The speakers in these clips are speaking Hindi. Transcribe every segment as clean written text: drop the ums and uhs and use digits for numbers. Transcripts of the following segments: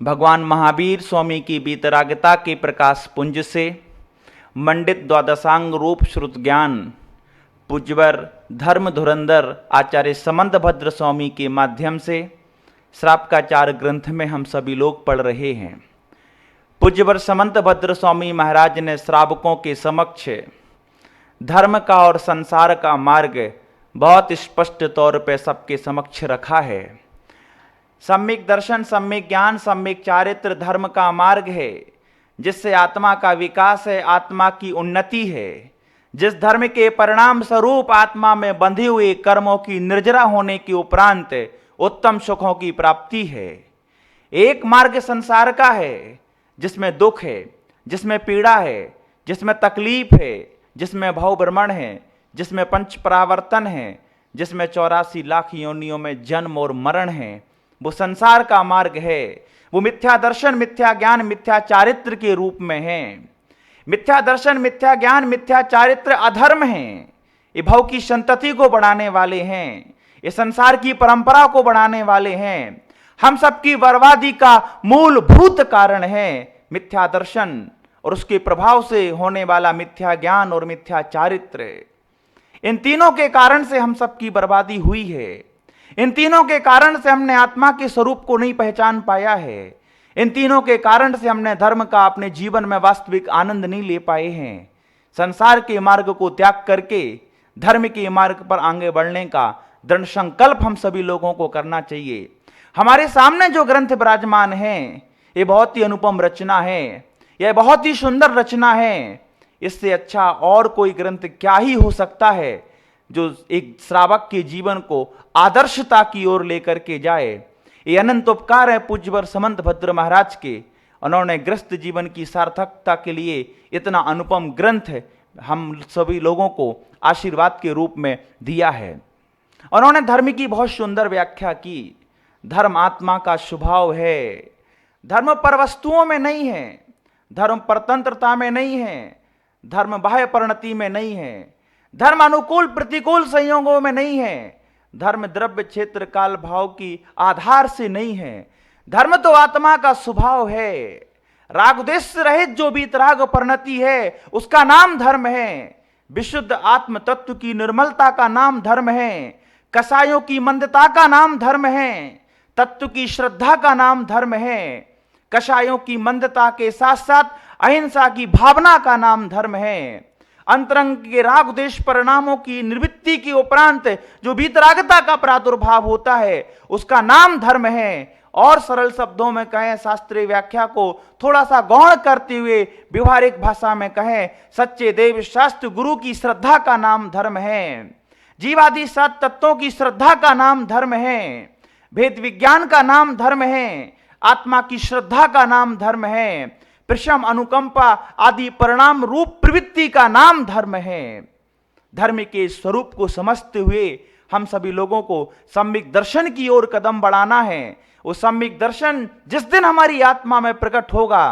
भगवान महावीर स्वामी की वीतरागता के प्रकाश पुंज से मंडित द्वादशांग रूप श्रुत ज्ञान पूज्यवर धर्म धुरंधर आचार्य समंत भद्र स्वामी के माध्यम से श्रापकाचार ग्रंथ में हम सभी लोग पढ़ रहे हैं। पूज्यवर समंत भद्र स्वामी महाराज ने श्रावकों के समक्ष धर्म का और संसार का मार्ग बहुत स्पष्ट तौर पर सबके समक्ष रखा है। सम्यक दर्शन, सम्यक ज्ञान, सम्यक चारित्र धर्म का मार्ग है जिससे आत्मा का विकास है, आत्मा की उन्नति है। जिस धर्म के परिणाम स्वरूप आत्मा में बंधे हुए कर्मों की निर्जरा होने के उपरांत उत्तम सुखों की प्राप्ति है। एक मार्ग संसार का है जिसमें दुख है, जिसमें पीड़ा है, जिसमें तकलीफ है, जिसमें भव भ्रमण है, जिसमें पंच परावर्तन है, जिसमें 84 लाख योनियों में जन्म और मरण है। वो संसार का मार्ग है। वो मिथ्या दर्शन, मिथ्या ज्ञान, मिथ्या चारित्र के रूप में है। मिथ्या दर्शन, मिथ्या ज्ञान, मिथ्या चारित्र अधर्म हैं। ये भव की संतति को बढ़ाने वाले हैं, ये संसार की परंपरा को बढ़ाने वाले हैं। हम सबकी बर्बादी का मूलभूत कारण है मिथ्या दर्शन और उसके प्रभाव से होने वाला मिथ्या ज्ञान और मिथ्या चारित्र। इन तीनों के कारण से हम सबकी बर्बादी हुई है। इन तीनों के कारण से हमने आत्मा के स्वरूप को नहीं पहचान पाया है। इन तीनों के कारण से हमने धर्म का अपने जीवन में वास्तविक आनंद नहीं ले पाए हैं। संसार के मार्ग को त्याग करके धर्म के मार्ग पर आगे बढ़ने का दृढ़ संकल्प हम सभी लोगों को करना चाहिए। हमारे सामने जो ग्रंथ विराजमान है ये बहुत ही अनुपम रचना है, यह बहुत ही सुंदर रचना है। इससे अच्छा और कोई ग्रंथ क्या ही हो सकता है जो एक श्रावक के जीवन को आदर्शता की ओर लेकर के जाए। ये अनंत उपकार है पूज्यवर समंत भद्र महाराज के। उन्होंने ग्रस्त जीवन की सार्थकता के लिए इतना अनुपम ग्रंथ हम सभी लोगों को आशीर्वाद के रूप में दिया है। उन्होंने धर्म की बहुत सुंदर व्याख्या की। धर्म आत्मा का स्वभाव है। धर्म पर वस्तुओं में नहीं है, धर्म परतंत्रता में नहीं है, धर्म बाह्य परिणति में नहीं है, धर्म अनुकूल प्रतिकूल संयोगों में नहीं है, धर्म द्रव्य क्षेत्र काल भाव की आधार से नहीं है। धर्म तो आत्मा का स्वभाव है। राग द्वेष रहित जो वीतराग परिणति है उसका नाम धर्म है। विशुद्ध आत्म तत्व की निर्मलता का नाम धर्म है। कसायों की मंदता का नाम धर्म है। तत्व की श्रद्धा का नाम धर्म है। कसायों की मंदता के साथ साथ अहिंसा की भावना का नाम धर्म है। अंतरंग के राग द्वेष परिणामों की निवृत्ति के उपरांत जो वीतरागता का प्रादुर्भाव होता है उसका नाम धर्म है। और सरल शब्दों में कहें, शास्त्रीय व्याख्या को थोड़ा सा गौण करते हुए व्यवहारिक भाषा में कहें, सच्चे देव शास्त्र गुरु की श्रद्धा का नाम धर्म है। जीवादि 7 तत्वों की श्रद्धा का नाम धर्म है। भेद विज्ञान का नाम धर्म है। आत्मा की श्रद्धा का नाम धर्म है। प्रशम, अनुकंपा आदि परिणाम रूप प्रवृत्ति का नाम धर्म है। धर्म के स्वरूप को समझते हुए हम सभी लोगों को सम्यक दर्शन की ओर कदम बढ़ाना है। वो सम्यक दर्शन जिस दिन हमारी आत्मा में प्रकट होगा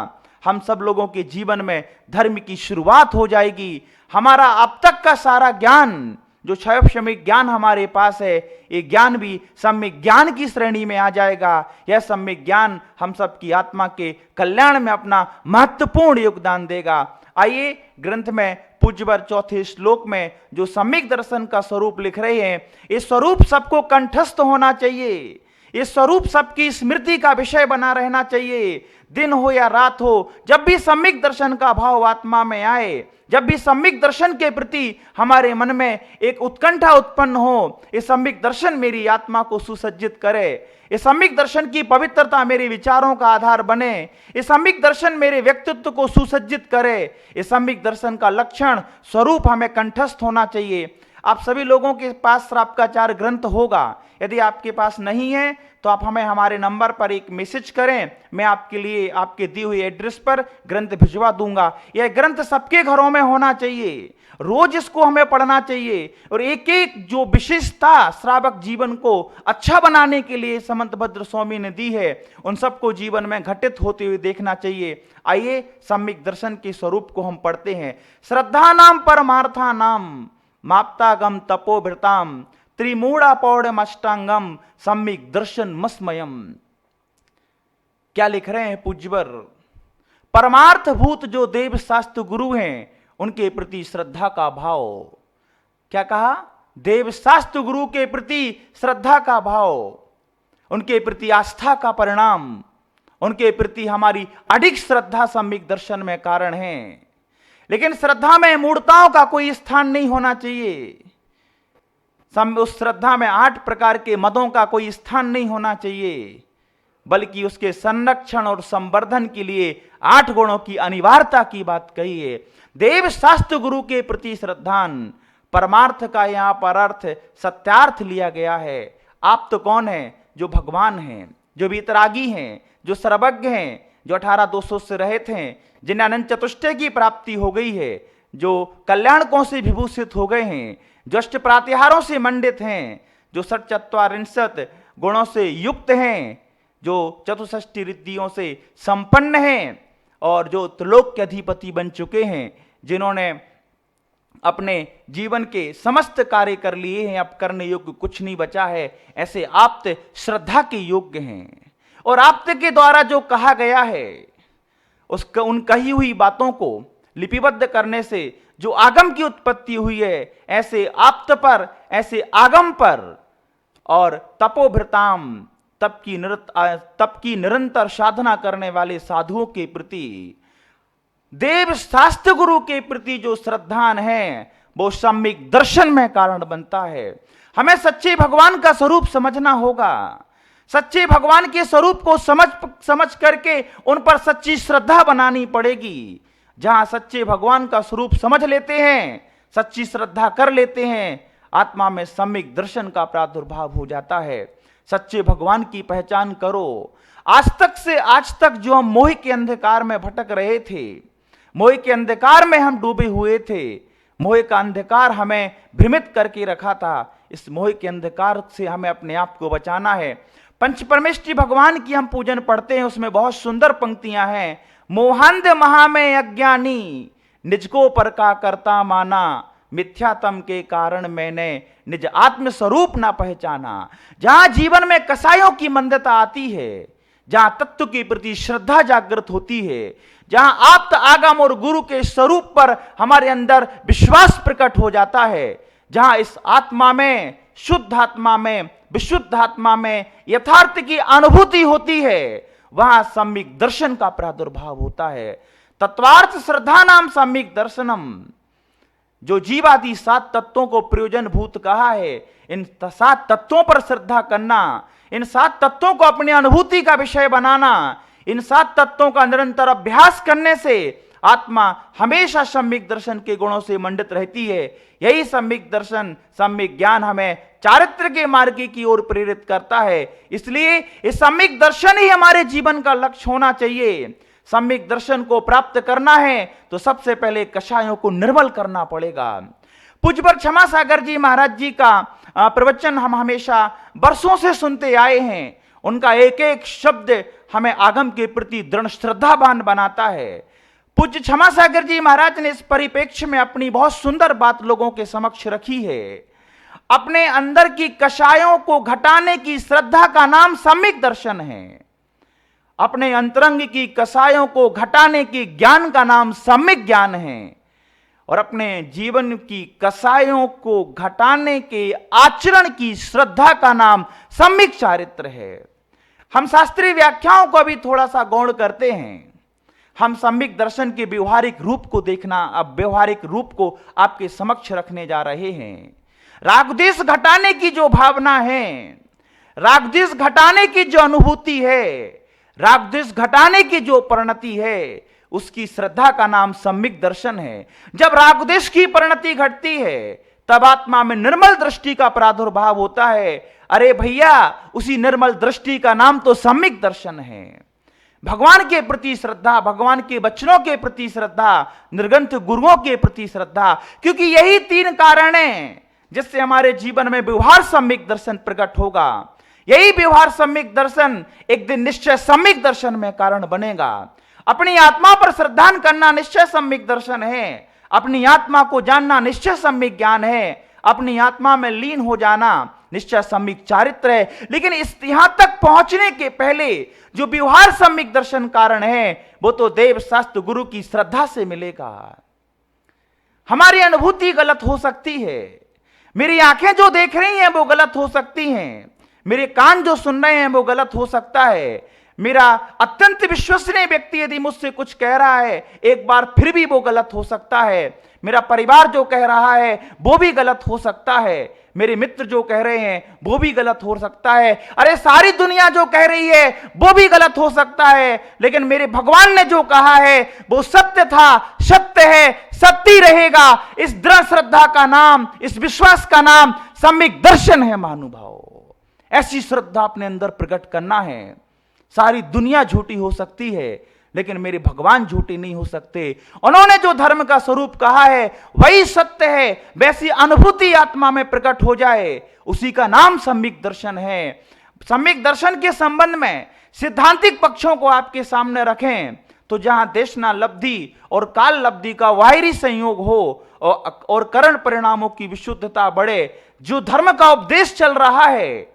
हम सब लोगों के जीवन में धर्म की शुरुआत हो जाएगी। हमारा अब तक का सारा ज्ञान जो क्षयक्षमिक ज्ञान हमारे पास है ये ज्ञान भी सम्यक ज्ञान की श्रेणी में आ जाएगा। यह सम्यक ज्ञान हम सबकी आत्मा के कल्याण में अपना महत्वपूर्ण योगदान देगा। आइए ग्रंथ में पूज्यवर चौथे श्लोक में जो सम्यक दर्शन का स्वरूप लिख रहे हैं, ये स्वरूप सबको कंठस्थ होना चाहिए। ये स्वरूप सबकी स्मृति का विषय बना रहना चाहिए। दिन हो या रात हो, जब भी सम्यक दर्शन का भाव आत्मा में आए, जब भी सम्यक दर्शन के प्रति हमारे मन में एक उत्कंठा उत्पन्न हो, ये सम्यक दर्शन मेरी आत्मा को सुसज्जित करे। ये सम्यक दर्शन की पवित्रता मेरे विचारों का आधार बने। ये सम्यक दर्शन मेरे व्यक्तित्व को सुसज्जित करे। ये सम्यक दर्शन का लक्षण स्वरूप हमें कंठस्थ होना चाहिए। आप सभी लोगों के पास श्रापकाचार ग्रंथ होगा। यदि आपके पास नहीं है तो आप हमें हमारे नंबर पर एक मैसेज करें, मैं आपके लिए आपके दी हुई एड्रेस पर ग्रंथ भिजवा दूंगा। यह ग्रंथ सबके घरों में होना चाहिए। रोज इसको हमें पढ़ना चाहिए और एक एक जो विशेषता श्रावक जीवन को अच्छा बनाने के लिए समंत भद्र स्वामी ने दी है उन सबको जीवन में घटित होते हुए देखना चाहिए। आइए सम्यक दर्शन के स्वरूप को हम पढ़ते हैं। श्रद्धा नाम परमार्था नाम माप्तागम तपोभृताम त्रिमूढ़ा पौड़मष्टांगम सम्यक दर्शन मस्मयम। क्या लिख रहे हैं पूज्यवर? परमार्थभूत जो देव शास्त्र गुरु हैं उनके प्रति श्रद्धा का भाव। क्या कहा? देव शास्त्र गुरु के प्रति श्रद्धा का भाव, उनके प्रति आस्था का परिणाम, उनके प्रति हमारी अधिक श्रद्धा सम्यक दर्शन में कारण है। लेकिन श्रद्धा में मूढ़ताओं का कोई स्थान नहीं होना चाहिए। उस श्रद्धा में 8 प्रकार के मदों का कोई स्थान नहीं होना चाहिए, बल्कि उसके संरक्षण और संवर्धन के लिए 8 गुणों की अनिवार्यता की बात कही है। देव शास्त्र गुरु के प्रति श्रद्धान, परमार्थ का यहां पर अर्थ सत्यार्थ लिया गया है। आप तो कौन है? जो भगवान हैं, जो वीतरागी हैं, जो सर्वज्ञ हैं, जो 18 दोषों से रहित हैं, जिन्हें अनंत चतुष्टय की प्राप्ति हो गई है, जो कल्याणकों से विभूषित हो गए हैं, जो अष्ट प्रातिहारों से मंडित हैं, जो षट्चत्वारिंशत् गुणों से युक्त हैं, जो चतुष्षष्टि रिद्धियों से संपन्न हैं और जो त्रिलोक के अधिपति बन चुके हैं, जिन्होंने अपने जीवन के समस्त कार्य कर लिए हैं, अब करने योग्य कुछ नहीं बचा है, ऐसे आप्त श्रद्धा के योग्य हैं। और आप्त के द्वारा जो कहा गया है उसका उन कही हुई बातों को लिपिबद्ध करने से जो आगम की उत्पत्ति हुई है, ऐसे आप्त पर, ऐसे आगम पर और तपोभृताम तप की निरंतर साधना करने वाले साधुओं के प्रति, देव शास्त्र गुरु के प्रति जो श्रद्धान है वो सम्यक दर्शन में कारण बनता है। हमें सच्चे भगवान का स्वरूप समझना होगा। सच्चे भगवान के स्वरूप को समझ करके उन पर सच्ची श्रद्धा बनानी पड़ेगी। जहां सच्चे भगवान का स्वरूप समझ लेते हैं, सच्ची श्रद्धा कर लेते हैं, आत्मा में सम्यक दर्शन का प्रादुर्भाव हो जाता है। सच्चे भगवान की पहचान करो। आज तक जो हम मोह के अंधकार में भटक रहे थे, मोह के अंधकार में हम डूबे हुए थे, मोह का अंधकार हमें भ्रमित करके रखा था। इस मोह के अंधकार से हमें अपने आप को बचाना है। पंच परमेष्टि भगवान की हम पूजन पढ़ते हैं, उसमें बहुत सुंदर पंक्तियां हैं। मोहांध महामय अज्ञानी निज को पर का करता माना, मिथ्यात्म के कारण मैंने निज आत्म स्वरूप ना पहचाना। जहां जीवन में कसायों की मंदता आती है, जहां तत्व के प्रति श्रद्धा जागृत होती है, जहां आप्त आगम और गुरु के स्वरूप पर हमारे अंदर विश्वास प्रकट हो जाता है, जहां इस आत्मा में, शुद्ध आत्मा में, विशुद्ध आत्मा में यथार्थ की अनुभूति होती है, वहां सम्यक दर्शन का प्रादुर्भाव होता है। तत्वार्थ श्रद्धा नाम सम्यक दर्शनम। जो जीवादि 7 तत्वों को प्रयोजन भूत कहा है, इन 7 तत्वों पर श्रद्धा करना, इन 7 तत्वों को अपनी अनुभूति का विषय बनाना, इन 7 तत्वों का निरंतर अभ्यास करने से आत्मा हमेशा सम्यक दर्शन के गुणों से मंडित रहती है। यही सम्यक दर्शन, सम्यक ज्ञान हमें चारित्र के मार्ग की ओर प्रेरित करता है। इसलिए इस सम्यक दर्शन ही हमारे जीवन का लक्ष्य होना चाहिए। सम्यक दर्शन को प्राप्त करना है तो सबसे पहले कषायों को निर्मल करना पड़ेगा। पूज्यवर क्षमा सागर जी महाराज जी का प्रवचन हम हमेशा वर्षों से सुनते आए हैं। उनका एक एक शब्द हमें आगम के प्रति दृढ़ श्रद्धावान बनाता है। पूज्य क्षमा सागर जी महाराज ने इस परिप्रेक्ष्य में अपनी बहुत सुंदर बात लोगों के समक्ष रखी है। अपने अंदर की कषायों को घटाने की श्रद्धा का नाम सम्यक दर्शन है। अपने अंतरंग की कषायों को घटाने की ज्ञान का नाम सम्यक ज्ञान है। और अपने जीवन की कषायों को घटाने के आचरण की श्रद्धा का नाम सम्यक चारित्र है। हम शास्त्रीय व्याख्याओं को अभी थोड़ा सा गौण करते हैं। हम सम्यक दर्शन के व्यवहारिक रूप को देखना, अब व्यवहारिक रूप को आपके समक्ष रखने जा रहे हैं। रागद्वेष घटाने की जो भावना है, रागद्वेष घटाने की जो अनुभूति है, रागद्वेष घटाने की जो परिणति है, उसकी श्रद्धा का नाम सम्यक दर्शन है। जब रागद्वेष की परिणति घटती है तब आत्मा में निर्मल दृष्टि का प्रादुर्भाव होता है। अरे भैया, उसी निर्मल दृष्टि का नाम तो सम्यक दर्शन है। भगवान के प्रति श्रद्धा, भगवान के वचनों के प्रति श्रद्धा, निर्ग्रंथ गुरुओं के प्रति श्रद्धा, क्योंकि यही 3 कारण हैं जिससे हमारे जीवन में व्यवहार सम्यक दर्शन प्रकट होगा। यही व्यवहार सम्यक दर्शन एक दिन निश्चय सम्यक दर्शन में कारण बनेगा। अपनी आत्मा पर श्रद्धान करना निश्चय सम्यक दर्शन है। अपनी आत्मा को जानना निश्चय सम्यक ज्ञान है। अपनी आत्मा में लीन हो जाना निश्चय सम्यक चारित्र है। लेकिन इस यहां तक पहुंचने के पहले जो व्यवहार सम्यक दर्शन कारण है वो तो देव शास्त्र गुरु की श्रद्धा से मिलेगा। हमारी अनुभूति गलत हो सकती है, मेरी आंखें जो देख रही हैं वो गलत हो सकती हैं, मेरे कान जो सुन रहे हैं वो गलत हो सकता है, मेरा अत्यंत विश्वसनीय व्यक्ति यदि मुझसे कुछ कह रहा है एक बार फिर भी वो गलत हो सकता है, मेरा परिवार जो कह रहा है वो भी गलत हो सकता है, मेरे मित्र जो कह रहे हैं वो भी गलत हो सकता है, अरे सारी दुनिया जो कह रही है वो भी गलत हो सकता है, लेकिन मेरे भगवान ने जो कहा है वो सत्य था, सत्य है, सत्य ही रहेगा। इस दृढ़ श्रद्धा का नाम, इस विश्वास का नाम सम्यक दर्शन है महानुभाव। ऐसी श्रद्धा अपने अंदर प्रकट करना है। सारी दुनिया झूठी हो सकती है लेकिन मेरे भगवान झूठे नहीं हो सकते। उन्होंने जो धर्म का स्वरूप कहा है वही सत्य है, वैसी अनुभूति आत्मा में प्रकट हो जाए, उसी का नाम सम्यक दर्शन है। सम्यक दर्शन के संबंध में सिद्धांतिक पक्षों को आपके सामने रखें तो जहां देशना लब्धि और काल लब्धि का वाहिरी संयोग हो और करण परिणामों की विशुद्धता बढ़े, जो धर्म का उपदेश चल रहा है,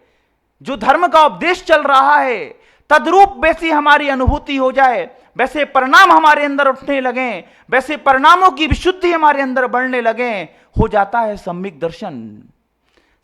जो धर्म का उपदेश चल रहा है तद्रूप वैसी हमारी अनुभूति हो जाए, वैसे परिणाम हमारे अंदर उठने लगे, वैसे परिणामों की विशुद्धि हमारे अंदर बढ़ने लगे, हो जाता है सम्यक दर्शन।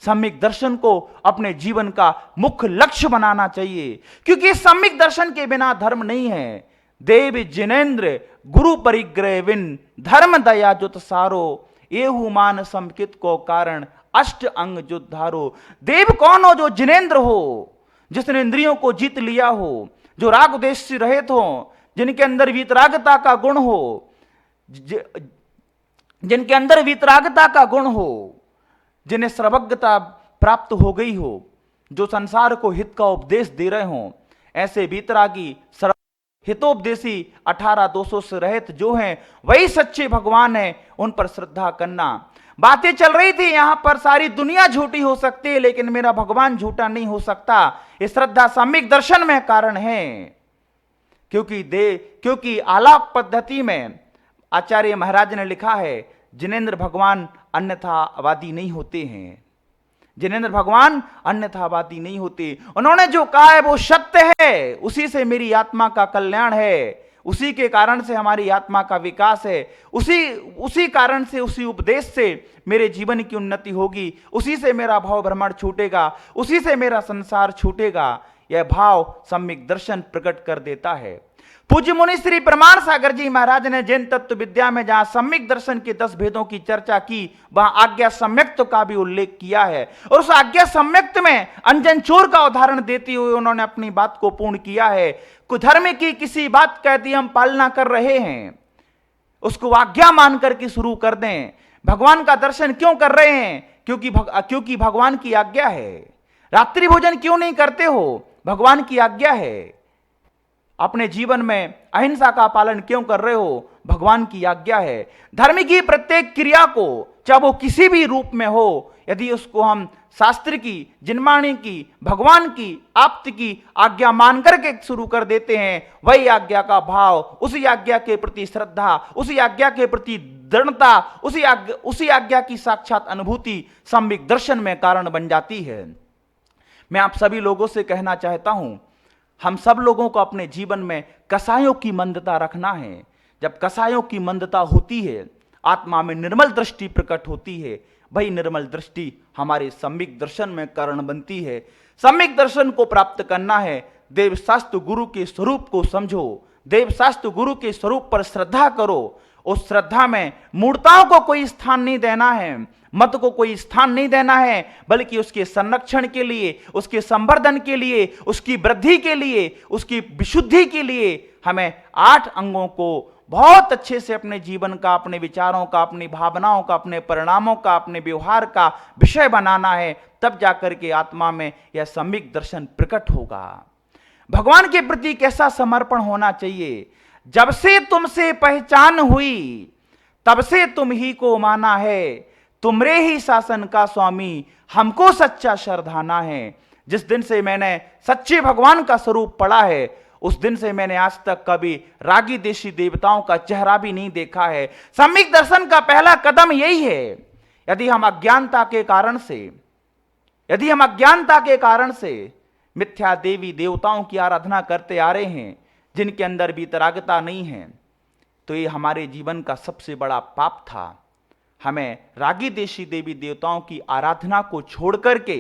सम्यक दर्शन को अपने जीवन का मुख्य लक्ष्य बनाना चाहिए, क्योंकि सम्यक दर्शन के बिना धर्म नहीं है। देव जिनेन्द्र गुरु परिग्रह विन धर्म दया जुत सारो, एहु मान समकित को कारण अष्ट अंग जुद्धारो। देव कौन हो? जो जिनेन्द्र हो, जिसने इंद्रियों को जीत लिया हो, जो राग देश से रहित हो, जिनके अंदर वीतरागता का गुण हो, जिनके अंदर वीतरागता का गुण हो, जिन्हें सर्वज्ञता प्राप्त हो गई हो, जो संसार को हित का उपदेश दे रहे हो, ऐसे वीतरागी हितोपदेशी 18 दोषों से रहित जो हैं वही सच्चे भगवान हैं। उन पर श्रद्धा करना। बातें चल रही थी यहां पर सारी दुनिया झूठी हो सकती है लेकिन मेरा भगवान झूठा नहीं हो सकता। ये श्रद्धा सम्यक दर्शन में कारण है, क्योंकि आलाप पद्धति में आचार्य महाराज ने लिखा है जिनेन्द्र भगवान अन्यथावादी नहीं होते हैं। जिनेन्द्र भगवान अन्यथावादी नहीं होते। उन्होंने जो कहा है वो सत्य है, उसी से मेरी आत्मा का कल्याण है, उसी के कारण से हमारी आत्मा का विकास है, उसी कारण से, उसी उपदेश से मेरे जीवन की उन्नति होगी, उसी से मेरा भाव भ्रमण छूटेगा, उसी से मेरा संसार छूटेगा। यह भाव सम्यक दर्शन प्रकट कर देता है। पूज्य मुनि श्री प्रमाण सागर जी महाराज ने जैन तत्व विद्या में जहां सम्यक दर्शन के 10 भेदों की चर्चा की वहां आज्ञा सम्यक्त का भी उल्लेख किया है, और उस आज्ञा सम्यक्त में अंजन चोर का उदाहरण देते हुए उन्होंने अपनी बात को पूर्ण किया है। कुधर्म की किसी बात का यदि हम पालना कर रहे हैं उसको आज्ञा मान करके शुरू कर दें। भगवान का दर्शन क्यों कर रहे हैं? क्योंकि भगवान की आज्ञा है। रात्रि भोजन क्यों नहीं करते हो? भगवान की आज्ञा है। अपने जीवन में अहिंसा का पालन क्यों कर रहे हो? भगवान की आज्ञा है। धर्म की प्रत्येक क्रिया को चाहे वो किसी भी रूप में हो, यदि उसको हम शास्त्र की, जिनवाणी की, भगवान की, आप्त की आज्ञा मान करके शुरू कर देते हैं, वही आज्ञा का भाव, उसी आज्ञा के प्रति श्रद्धा, उसी आज्ञा के प्रति दृढ़ता, उसी आज्ञा की साक्षात अनुभूति सम्यक दर्शन में कारण बन जाती है। मैं आप सभी लोगों से कहना चाहता हूं, हम सब लोगों को अपने जीवन में कसायों की मंदता रखना है। जब कसायों की मंदता होती है, आत्मा में निर्मल दृष्टि प्रकट होती है, वही निर्मल दृष्टि हमारे सम्यक दर्शन में कारण बनती है। सम्यक दर्शन को प्राप्त करना है, देवशास्त्र गुरु के स्वरूप को समझो, देवशास्त्र गुरु के स्वरूप पर श्रद्धा करो। उस श्रद्धा में मूर्ताओं को कोई स्थान नहीं देना है, मत को कोई स्थान नहीं देना है, बल्कि उसके संरक्षण के लिए, उसके संवर्धन के लिए, उसकी वृद्धि के लिए, उसकी विशुद्धि के लिए हमें 8 अंगों को बहुत अच्छे से अपने जीवन का, अपने विचारों का, अपनी भावनाओं का, अपने परिणामों का, अपने व्यवहार का विषय बनाना है। तब जाकर के आत्मा में यह सम्यक दर्शन प्रकट होगा। भगवान के प्रति कैसा समर्पण होना चाहिए? जब से तुमसे पहचान हुई तब से तुम ही को माना है, तुमरे ही शासन का स्वामी हमको सच्चा श्रद्धाना है। जिस दिन से मैंने सच्चे भगवान का स्वरूप पढ़ा है उस दिन से मैंने आज तक कभी रागी देशी देवताओं का चेहरा भी नहीं देखा है। सम्यक दर्शन का पहला कदम यही है। यदि हम अज्ञानता के कारण से यदि हम अज्ञानता के कारण से मिथ्या देवी देवताओं की आराधना करते आ रहे हैं जिनके अंदर वीतरागता नहीं है, तो ये हमारे जीवन का सबसे बड़ा पाप था। हमें रागी देशी देवी देवताओं की आराधना को छोड़ करके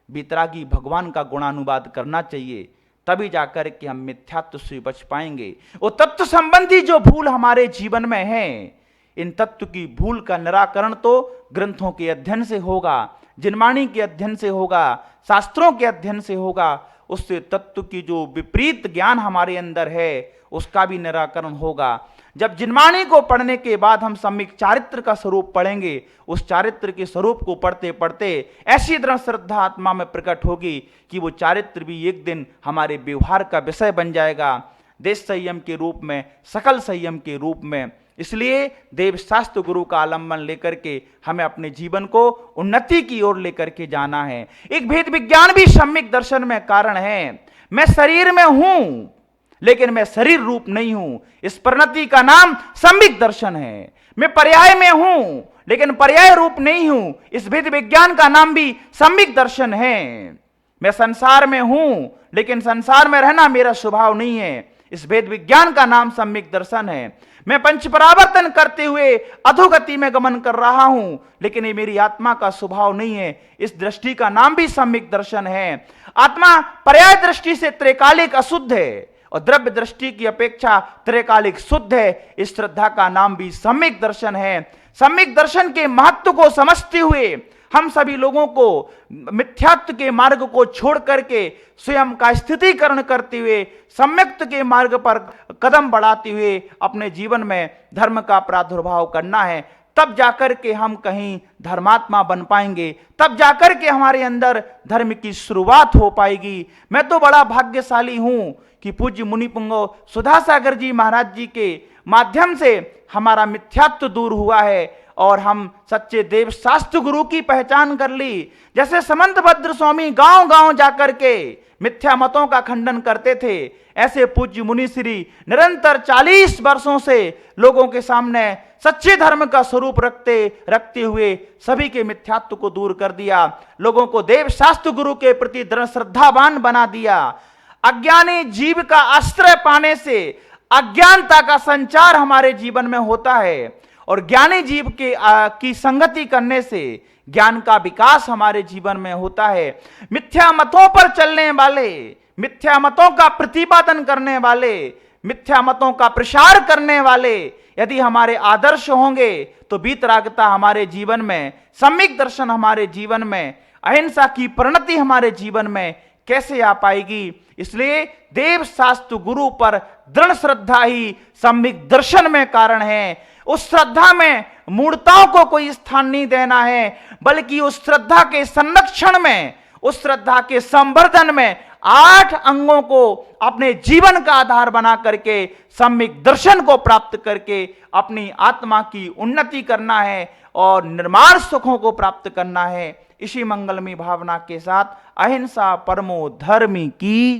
वीतरागी भगवान का गुणानुवाद करना चाहिए, तभी जाकर के हम मिथ्यात्व से बच पाएंगे। वो तत्व संबंधी जो भूल हमारे जीवन में है, इन तत्व की भूल का निराकरण तो ग्रंथों के अध्ययन से होगा, जिनवाणी के अध्ययन से होगा, शास्त्रों के अध्ययन से होगा। उससे तत्व की जो विपरीत ज्ञान हमारे अंदर है उसका भी निराकरण होगा। जब जिनवाणी को पढ़ने के बाद हम सम्यक चारित्र का स्वरूप पढ़ेंगे, उस चारित्र के स्वरूप को पढ़ते पढ़ते ऐसी दृढ़ श्रद्धा आत्मा में प्रकट होगी कि वो चारित्र भी एक दिन हमारे व्यवहार का विषय बन जाएगा, देश संयम के रूप में, सकल संयम के रूप में। इसलिए देव शास्त्र गुरु का आलंबन लेकर के हमें अपने जीवन को उन्नति की ओर लेकर के जाना है। एक भेद विज्ञान भी सम्यक दर्शन में कारण है। मैं शरीर में हूं लेकिन मैं शरीर रूप नहीं हूं, इस परिणति का नाम सम्यक दर्शन है। मैं पर्याय में हूं लेकिन पर्याय रूप नहीं हूं, इस भेद विज्ञान का नाम भी सम्यक दर्शन है। मैं संसार में हूं लेकिन संसार में रहना मेरा स्वभाव नहीं है, इस भेद विज्ञान का नाम सम्यक दर्शन है। मैं पंच परावर्तन करते हुए अधोगति में गमन कर रहा हूं लेकिन ये मेरी आत्मा का स्वभाव नहीं है, इस दृष्टि का नाम भी सम्यक दर्शन है। आत्मा पर्याय दृष्टि से त्रिकालिक अशुद्ध है और द्रव्य दृष्टि की अपेक्षा त्रिकालिक शुद्ध है, इस श्रद्धा का नाम भी सम्यक दर्शन है। सम्यक दर्शन के महत्व को समझते हुए हम सभी लोगों को मिथ्यात्व के मार्ग को छोड़ करके स्वयं का स्थितिकरण करते हुए सम्यक्त के मार्ग पर कदम बढ़ाते हुए अपने जीवन में धर्म का प्रादुर्भाव करना है। तब जाकर के हम कहीं धर्मात्मा बन पाएंगे, तब जाकर के हमारे अंदर धर्म की शुरुआत हो पाएगी। मैं तो बड़ा भाग्यशाली हूं कि पूज्य मुनि पुंगव सुधासागर जी महाराज जी के माध्यम से हमारा मिथ्यात्व दूर हुआ है और हम सच्चे देव शास्त्र गुरु की पहचान कर ली। जैसे समंतभद्र स्वामी गांव गांव जाकर के मिथ्या मतों का खंडन करते थे, ऐसे पूज्य मुनि श्री निरंतर 40 वर्षों से लोगों के सामने सच्चे धर्म का स्वरूप रखते हुए सभी के मिथ्यात्व को दूर कर दिया, लोगों को देव शास्त्र गुरु के प्रति दृढ़ श्रद्धावान बना दिया। अज्ञानी जीव का आश्रय पाने से अज्ञानता का संचार हमारे जीवन में होता है और ज्ञानी जीव की संगति करने से ज्ञान का विकास हमारे जीवन में होता है। मिथ्या मतों पर चलने वाले, मिथ्या मतों का प्रतिपादन करने वाले, मिथ्या मतों का प्रसार करने वाले यदि हमारे आदर्श होंगे तो वीतरागता हमारे जीवन में, सम्यक दर्शन हमारे जीवन में, अहिंसा की परिणति हमारे जीवन में कैसे आ पाएगी। इसलिए देव शास्त्र गुरु पर दृढ़ श्रद्धा ही सम्यक दर्शन में कारण है। उस श्रद्धा में मूर्ताओं को कोई स्थान नहीं देना है, बल्कि उस श्रद्धा के संरक्षण में, उस श्रद्धा के संवर्धन में 8 अंगों को अपने जीवन का आधार बना करके सम्यक दर्शन को प्राप्त करके अपनी आत्मा की उन्नति करना है और निर्माण सुखों को प्राप्त करना है। इसी मंगलमय भावना के साथ अहिंसा परमो धर्म की